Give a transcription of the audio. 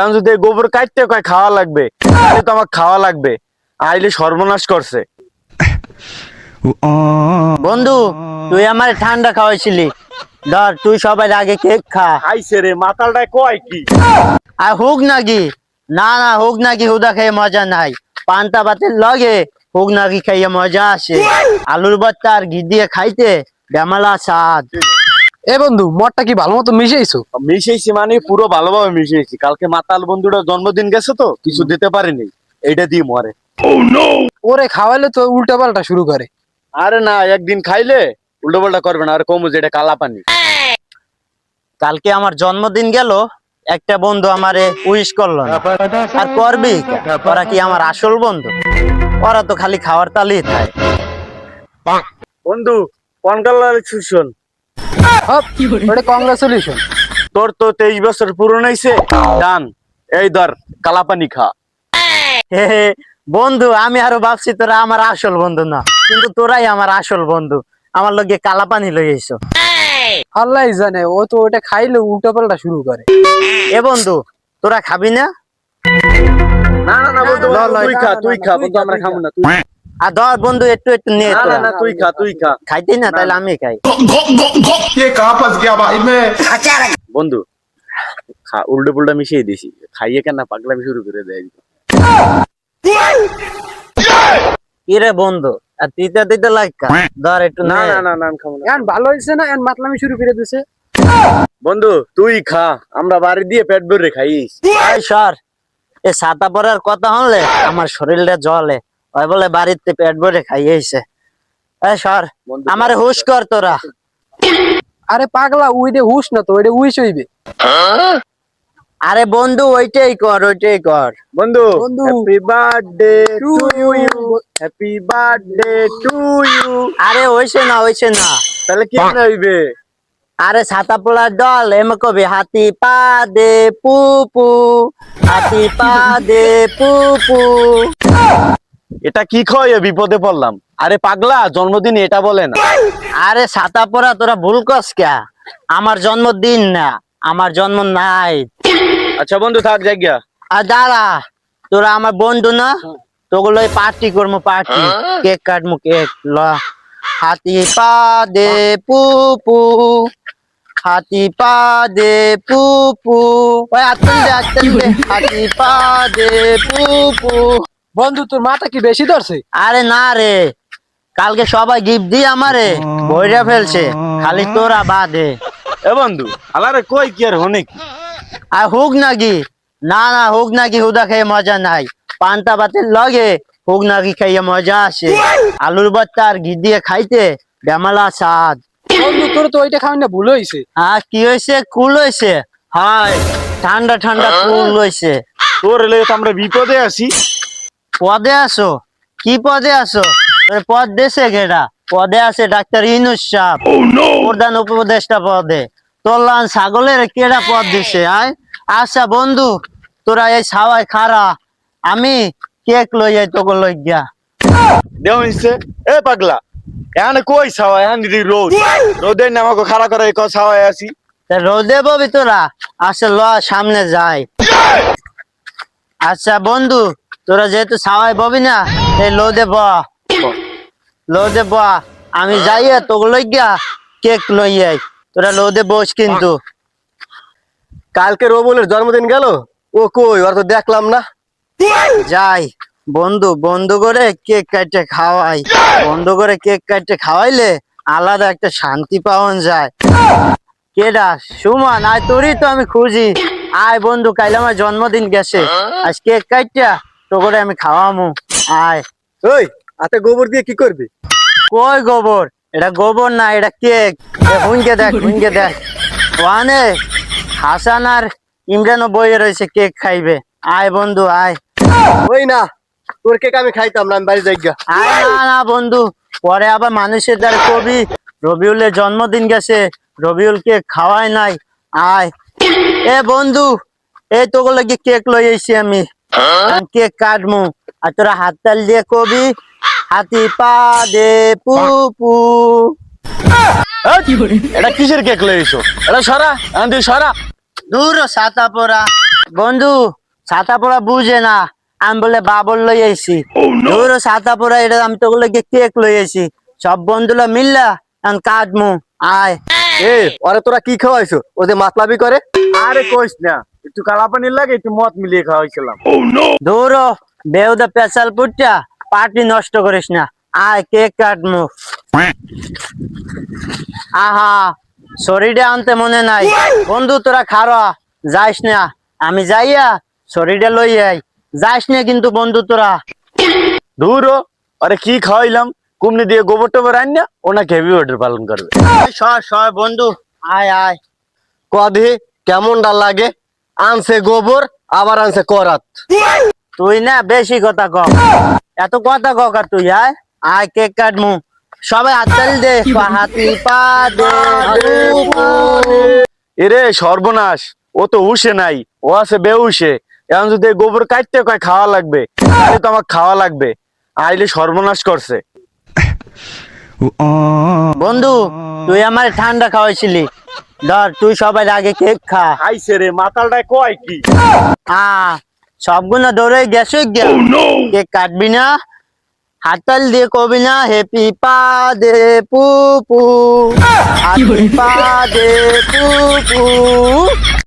এখন যদি গোবর কাটতে কয় খাওয়া লাগবে, তাহলে তো আমার খাওয়া লাগবে। আইলে সর্বনাশ করছে। বন্ধু তুই আমার ঠান্ডা খাওয়াইছিলি, ধর তুই সবাই আগে কেক খা। আইসে রে মাতালটায় কয় কি? আর হোক নাকি? না না, হোক নাকি হুদা খেয়ে মজা নাই, পান্তা ভাতের লগে হোক নাকি খাইয়ে মজা আসে। আলুর ভর্তা আর ঘি দিয়ে খাইতে বেমালা স্বাদ। এ বন্ধু মদটা কি ভালো মতো মিশাইছো? মিশাইছি মানে পুরো ভালোভাবে মিশাইছি। কালকে মাতাল বন্ধুটা জন্মদিন গেছে তো কিছু দিতে পারিনি, এইটা দিয়ে মরে। ওরে খাওয়াইলে তো উল্টা পাল্টা শুরু করে। আরে না, একদিন খাইলে উল্টো পাল্টা করবে না। আর কমু যে এটা কালা পানি। কালকে আমার জন্মদিন গেল, একটা বন্ধু আমারে উইশ করলো না। আর করবি কেন? ওরা কি আমার আসল বন্ধু? ওরা তো খালি খাওয়ার তালিয়ে থাকে। বন্ধু কনগ্রাচুলেশন, ওটা কংগ্রাচুলেশন। তোর তো 23 বছর পূরণ হয়েছে। ডান, এই ধর কালা পানি খা। হে হে, বন্ধু আমি আরো ভাবছি তোরা আমার আসল বন্ধু না, কিন্তু তোরাই আমার আসল বন্ধু। আমার লগে কালা পানি লই আইছো। আল্লাহ জানে, ও তো ওটা খাইলে উল্টা পাল্টা শুরু করে। এ বন্ধু তোরা খাবি না? না না না বন্ধু, না, না, তুই না, খা, না, তুই না, খা তুই বন্ধু, খা, আমরা তুই খাবো খা। না। তুই আর ধর বন্ধু একটু একটু নিয়ে না না তোরা। না, তুই খা, তুই খা। খাইতে না তাহলে আমি খাই। ये कहाँ फंस गया भाई मैं। বন্ধু খা, উল্টো পুল্টা মিশিয়ে দিছি। খাইয়ে কেন পাগলামি শুরু করে দেয়। কি রে বন্ধু, আর তিতা তিতা লাগা, ধর একটু না নে। না না না, আমি খাবো না। এখন ভালো হয়েছে না? এখন মাতলামি শুরু করে দিছে। বন্ধু তুই খা, আমরা বাড়ি দিয়ে পেট ভরে খাইস। এই সর, এ ছাতা পরার কথা হলে আমার শরীরটা জ্বলে। ওই বলে বাড়িতে পেট ভরে খাইয়েছে। এই সর, বন্ধু, আমারে হুশ কর তোরা। আরে পাগলা, ওইটা হুশ না তো, ওইটা উইশ হইবে। আরে বন্ধু ওইটাই কর, ওইটাই কর। বন্ধু বন্ধু, happy birthday to to you, you. Happy birthday to you. আরে হইছে না, হইছে না। তাহলে কি হইবে? আরে ছাতা পোলার দল এমন কবি হাতি পা দে পুপু, হাতি পা দে পুপু। এটা কি খয় বিপদে পড়লাম। আরে পাগলা, জন্মদিন এটা বলে না। আরে ছাতা পরা তোরা ভুল করস কে? আমার জন্মদিন না, আমার জন্ম নাই। আচ্ছা বন্ধু থাক জায়গা। আর দাঁড়া, তোরা আমার বন্ধু না, তোগুলো পার্টি করবো, পার্টি। কেক কাটবো, কেক ল। হাতি পা দে পুপু, হাতি পা দে পুপু। ওই আত্মন দে, আত্মন দে। হাতি পা দে পুপু। বন্ধু তোর মাথা কি বেশি ধরছে? আরে না রে, কালকে সবাই গিফট দিয়ে আমারে বইরা ফেলছে, খালি তোরা বাদে। এ বন্ধু আলারে কই কি আর হনে কি? আর হোক নাকি? না না, হোক নাকি হুদা খেয়ে মজা নাই, পান্তা ভাতের লগে হোক নাকি খাইয়ে মজা আসে। আলুর ভর্তা আর ঘি দিয়ে খাইতে বেমালা স্বাদ। বন্ধু তোর তো ওইটা খাওয়াই না ভুল হয়েছে। আর কি হয়েছে? কুল হয়েছে। হায়, ঠান্ডা ঠান্ডা কুল হয়েছে। তোর এলে তো আমরা বিপদে আছি। পদে আসো? কি পদে আসো? তোর পদ দেশে ঘেরা পদে আছে ডাক্তার ইনুস সাহেব, প্রধান উপদেষ্টা পদে। তোলান ছাগলের কেডা পদ দিছে? আয় আচ্ছা বন্ধু, তোরা এই ছাওয়ায় খারা, আমি কেক লই যাই তোকে লই গিয়া। দেও নিছে। এ পাগলা, এখানে কই ছাওয়া? এখানে দি রোদ। রোদের নামাকে খাড়া করে ক ছাওয়ায় আছি। তা রোদে ববি তোরা? আচ্ছা ল, সামনে যাই। আচ্ছা বন্ধু, তোরা যেহেতু ছাওয়ায় ববি না, এই লোদে ব, লোদে ব। আমি যাইয়া তোকে লই গিয়া কেক লই আই, তোরা লোদে বস কিন্তু। কালকে রবুলের জন্মদিন গেল, ও কই? ওর তো দেখলাম না। যাই বন্ধু, বন্ধু করে কেক কাটে খাওয়াই। বন্ধু করে কেক কাটে খাওয়াইলে আলাদা একটা শান্তি পাওয়া যায়। কেডা? সুমন, আয় তোরই তো আমি খুঁজি। আয় বন্ধু, কাইলে আমার জন্মদিন গেছে, আজ কেক কাটটা তো করে আমি খাওয়ামু। আয়। ওই হাতে গোবর দিয়ে কি করবি? কই গোবর? এটা গোবর না, এটা কেক। হুনকে দেখ, হুনকে দেখ। ওয়ানে হাসান আর ইমরানও বইয়ে রয়েছে, কেক খাইবে। আয় বন্ধু আয়। ওই না, তোর কেক আমি খাইতাম না, আমি বাড়ি যাইগা। আয় না না বন্ধু, পরে আবার মানুষের দ্বারা কবি রবিউলের জন্মদিন গেছে, রবিউলকে খাওয়ায় নাই। আয়। এ বন্ধু, এই তোকে লাগি কেক লই আইছি আমি, কেক কাটমু। আর তোরা হাততাল দিয়ে কবি হাতি পা দে পুপু। এটা কিসের কেক লইছো? এটা সরা, আন্দি সরা। দূর ছাতা পরা। বন্ধু ছাতা পড়া বুঝে না, আমি বলে বাবর লই আইছি। ধরো ছাতা পড়া, এটা আমি তো বলে কেক লই আইছি, সব বন্ধুরা মিললা এখন কাটমু। আয়। এ ওরে তোরা কি খাওয়াইছো? ওদের মাতলামি করে। আরে কইস না, একটু কালা পানির লাগে একটু মদ মিলিয়ে খাওয়াইছিলাম। ধরো বেউদা পেশাল পুটটা পার্টি নষ্ট করিস না। আয় কেক কাটমু। আহা, শরীরে আনতে মনে নাই। বন্ধু তোরা খারা, যাইস না, আমি যাইয়া শরীরে লই আই। যাইস না কিন্তু বন্ধু তোরা। দূর হ, আরে কি খাওয়াইলাম, কুমনি দিয়ে গোবর টোবর আন না, ওনাকে হেভি অর্ডার পালন করবে। সর সর বন্ধু, আয় আয়। কদে কেমন ডাল লাগে? আনছে গোবর, আবার আনছে করাত। তুই না বেশি কথা কম, এত কথা কা তুই। আয় আয় কেক কাটমু। সবাই হাততালি দে, হাতি পা দে। এরে সর্বনাশ, ও তো হুশে নাই, ও আছে বেহুশে। এখন যদি এই গোবর কাটতে কয় খাওয়া লাগবে, তাহলে তো আমার খাওয়া লাগবে। আইলে সর্বনাশ করছে। বন্ধু তুই আমার ঠান্ডা খাওয়াইছিলি, ধর তুই সবাই আগে কেক খা। আইসে রে মাতালটায় কয় কি? সবগুলো দৌড়ে গেছে গিয়া। কেক কাটবি না, হাততাল দিয়ে কবি না হ্যাপি পা দে পু পু, হ্যাপি পা দে পু পু।